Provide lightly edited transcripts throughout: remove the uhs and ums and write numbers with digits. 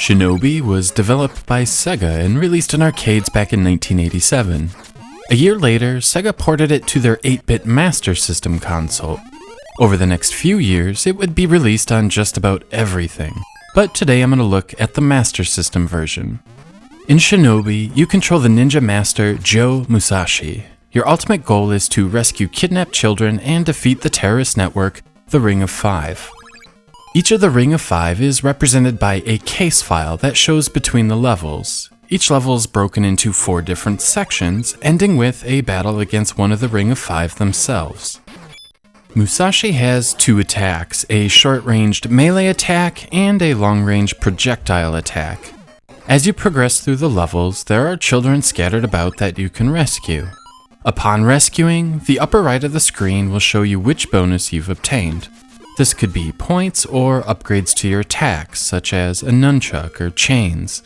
Shinobi was developed by Sega and released in arcades back in 1987. A year later, Sega ported it to their 8-bit Master System console. Over the next few years, it would be released on just about everything. But today I'm going to look at the Master System version. In Shinobi, you control the ninja master Joe Musashi. Your ultimate goal is to rescue kidnapped children and defeat the terrorist network, the Ring of Five. Each of the Ring of Five is represented by a case file that shows between the levels. Each level is broken into 4 different sections, ending with a battle against one of the Ring of Five themselves. Musashi has 2 attacks, a short-ranged melee attack and a long-range projectile attack. As you progress through the levels, there are children scattered about that you can rescue. Upon rescuing, the upper right of the screen will show you which bonus you've obtained. This could be points or upgrades to your attacks, such as a nunchuck or chains.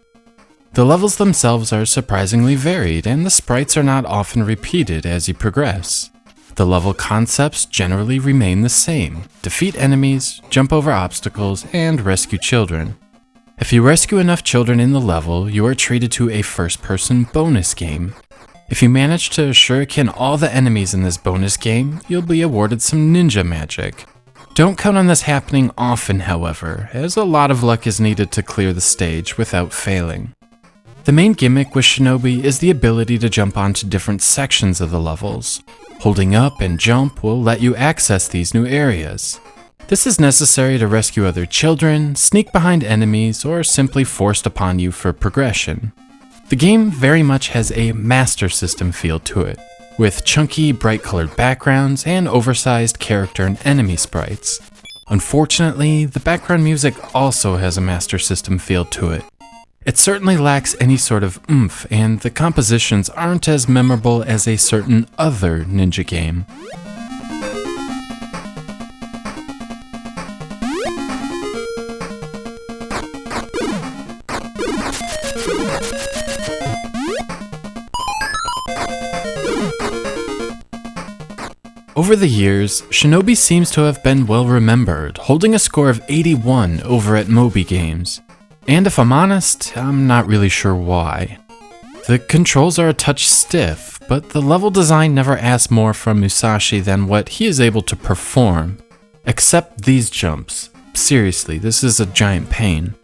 The levels themselves are surprisingly varied, and the sprites are not often repeated as you progress. The level concepts generally remain the same: defeat enemies, jump over obstacles, and rescue children. If you rescue enough children in the level, you are treated to a first-person bonus game. If you manage to shuriken all the enemies in this bonus game, you'll be awarded some ninja magic. Don't count on this happening often, however, as a lot of luck is needed to clear the stage without failing. The main gimmick with Shinobi is the ability to jump onto different sections of the levels. Holding up and jump will let you access these new areas. This is necessary to rescue other children, sneak behind enemies, or simply forced upon you for progression. The game very much has a Master System feel to it, with chunky, bright-colored backgrounds and oversized character and enemy sprites. Unfortunately, the background music also has a Master System feel to it. It certainly lacks any sort of oomph, and the compositions aren't as memorable as a certain other ninja game. Over the years, Shinobi seems to have been well remembered, holding a score of 81 over at Moby Games. And if I'm honest, I'm not really sure why. The controls are a touch stiff, but the level design never asks more from Musashi than what he is able to perform. Except these jumps. Seriously, this is a giant pain.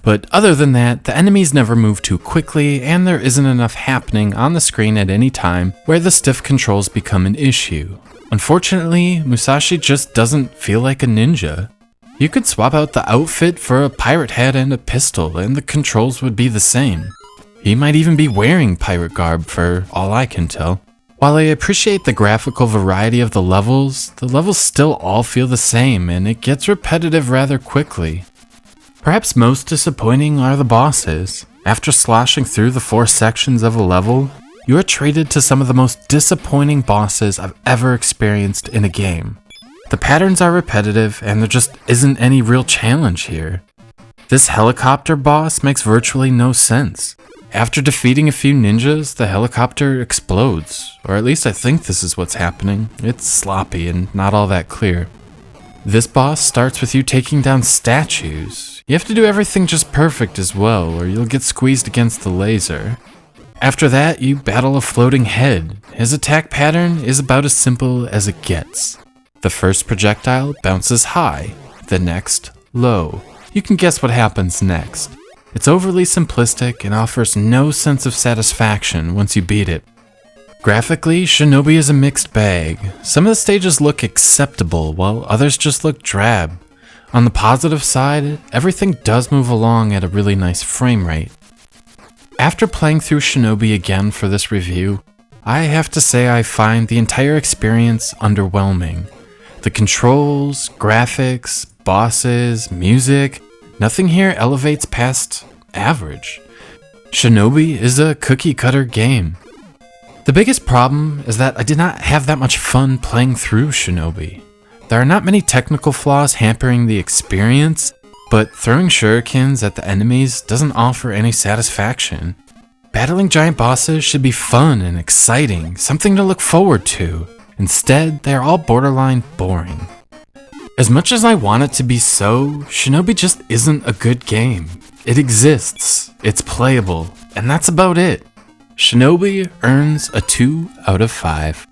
But other than that, the enemies never move too quickly, and there isn't enough happening on the screen at any time where the stiff controls become an issue. Unfortunately, Musashi just doesn't feel like a ninja. You could swap out the outfit for a pirate hat and a pistol, and the controls would be the same. He might even be wearing pirate garb for all I can tell. While I appreciate the graphical variety of the levels still all feel the same, and it gets repetitive rather quickly. Perhaps most disappointing are the bosses. After sloshing through the 4 sections of a level, you are treated to some of the most disappointing bosses I've ever experienced in a game. The patterns are repetitive, and there just isn't any real challenge here. This helicopter boss makes virtually no sense. After defeating a few ninjas, the helicopter explodes, or at least I think this is what's happening. It's sloppy and not all that clear. This boss starts with you taking down statues. You have to do everything just perfect as well, or you'll get squeezed against the laser. After that, you battle a floating head. His attack pattern is about as simple as it gets. The first projectile bounces high, the next low. You can guess what happens next. It's overly simplistic and offers no sense of satisfaction once you beat it. Graphically, Shinobi is a mixed bag. Some of the stages look acceptable, while others just look drab. On the positive side, everything does move along at a really nice frame rate. After playing through Shinobi again for this review, I have to say I find the entire experience underwhelming. The controls, graphics, bosses, music, nothing here elevates past average. Shinobi is a cookie-cutter game. The biggest problem is that I did not have that much fun playing through Shinobi. There are not many technical flaws hampering the experience, but throwing shurikens at the enemies doesn't offer any satisfaction. Battling giant bosses should be fun and exciting, something to look forward to. Instead, they are all borderline boring. As much as I want it to be so, Shinobi just isn't a good game. It exists, it's playable, and that's about it. Shinobi earns a 2 out of 5.